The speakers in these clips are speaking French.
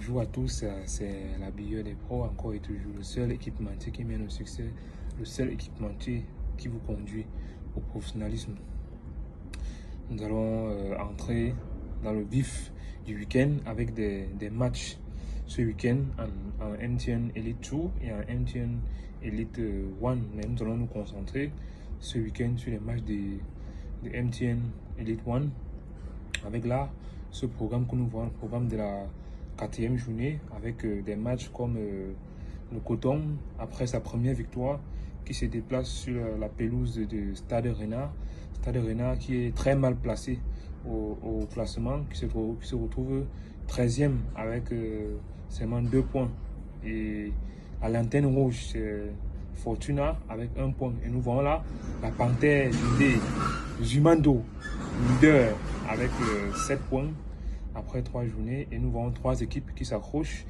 Bonjour à tous, c'est la Bieur des pros, encore et toujours le seul équipementier qui mène au succès, le seul équipementier qui vous conduit au professionnalisme. Nous allons entrer dans le vif du week-end avec des matchs ce week-end en MTN Elite 2 et en MTN Elite 1. Mais nous allons nous concentrer ce week-end sur les matchs de MTN Elite 1 avec là ce programme que nous voyons, le programme de la 4e journée avec des matchs comme le Coton après sa première victoire qui se déplace sur la pelouse de Stade Rennais. Stade Rennais qui est très mal placé au classement, qui se retrouve 13e avec seulement 2 points. Et à l'antenne rouge, c'est Fortuna avec 1 point. Et nous voyons là la Panthère de Zumando, leader avec 7 points après 3 journées. Et nous voyons 3 équipes qui s'accrochent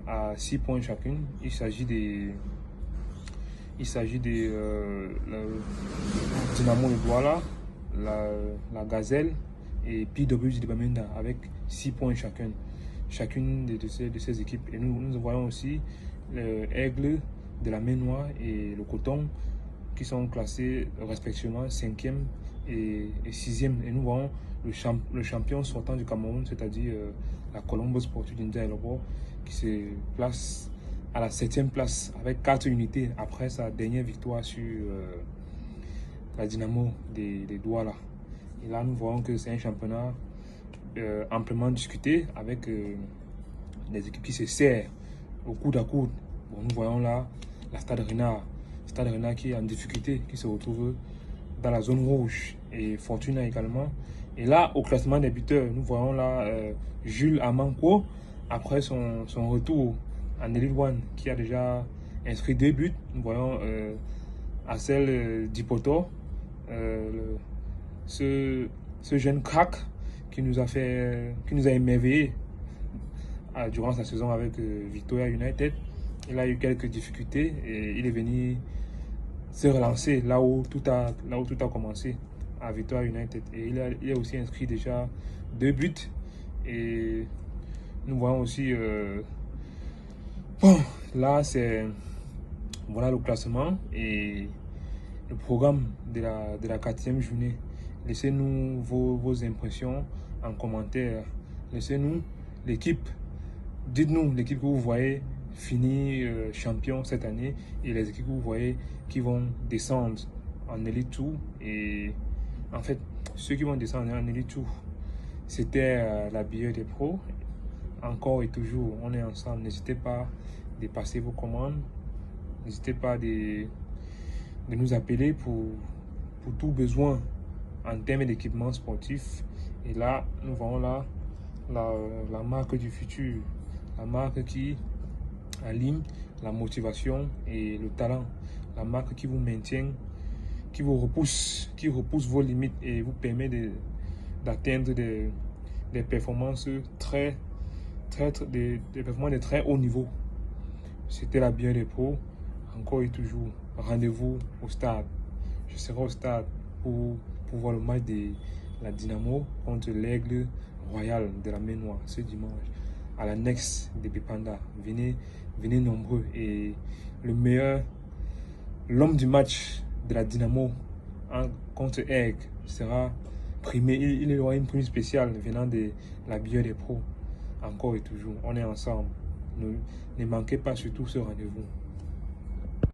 à 6 points chacune. Il s'agit de Dynamo de Douala, la Gazelle et PWG de Bamenda avec 6 points chacune de ces équipes. Et nous voyons aussi l'Aigle de la Ménois et le Coton qui sont classés respectivement 5e et 6e. Et nous voyons le champion sortant du Cameroun, c'est-à-dire la Colombo Sportive d'India qui se place à la 7e place avec 4 unités après sa dernière victoire sur la Dynamo de Douala. Et là, nous voyons que c'est un championnat amplement discuté avec des équipes qui se serrent au coude à coude. Bon, nous voyons là la Stade Rennais qui est en difficulté, qui se retrouve dans la zone rouge, et Fortuna également. Et là, au classement des buteurs, nous voyons là Jules Amanko, après son retour en Elite One, qui a déjà inscrit 2 buts. Nous voyons Acel Dipoto, ce jeune crack qui nous a émerveillé durant sa saison avec Victoria United. Il a eu quelques difficultés et il est venu se relancer là où tout a commencé à Victoria United. Et il a aussi inscrit déjà 2 buts. Et nous voyons aussi bon, là c'est voilà le classement et le programme de la 4e journée. Laissez-nous vos impressions en commentaire. Laissez-nous l'équipe. Dites-nous l'équipe que vous voyez finir champion cette année et les équipes que vous voyez qui vont descendre en Elite 2. Et en fait, ceux qui vont descendre en Elite 2, c'était la Bieur des pros. Encore et toujours, on est ensemble. N'hésitez pas de passer vos commandes. N'hésitez pas de nous appeler pour tout besoin en termes d'équipement sportif. Et là, nous voyons là la marque du futur. La marque qui aligne la motivation et le talent. La marque qui vous maintient, qui vous repousse vos limites et vous permet d'atteindre des performances des performances de très haut niveau. C'était la Bieur des pros. Encore et toujours, rendez-vous au stade. Je serai au stade pour voir le match de la Dynamo contre l'Aigle Royal de la Ménois ce dimanche à l'annexe de Bipanda. Venez nombreux. Et l'homme du match de la Dynamo contre Aigle sera primé. Il aura une prime spéciale venant de la Bieur des pros. Encore et toujours, on est ensemble. Ne manquez pas surtout ce rendez-vous.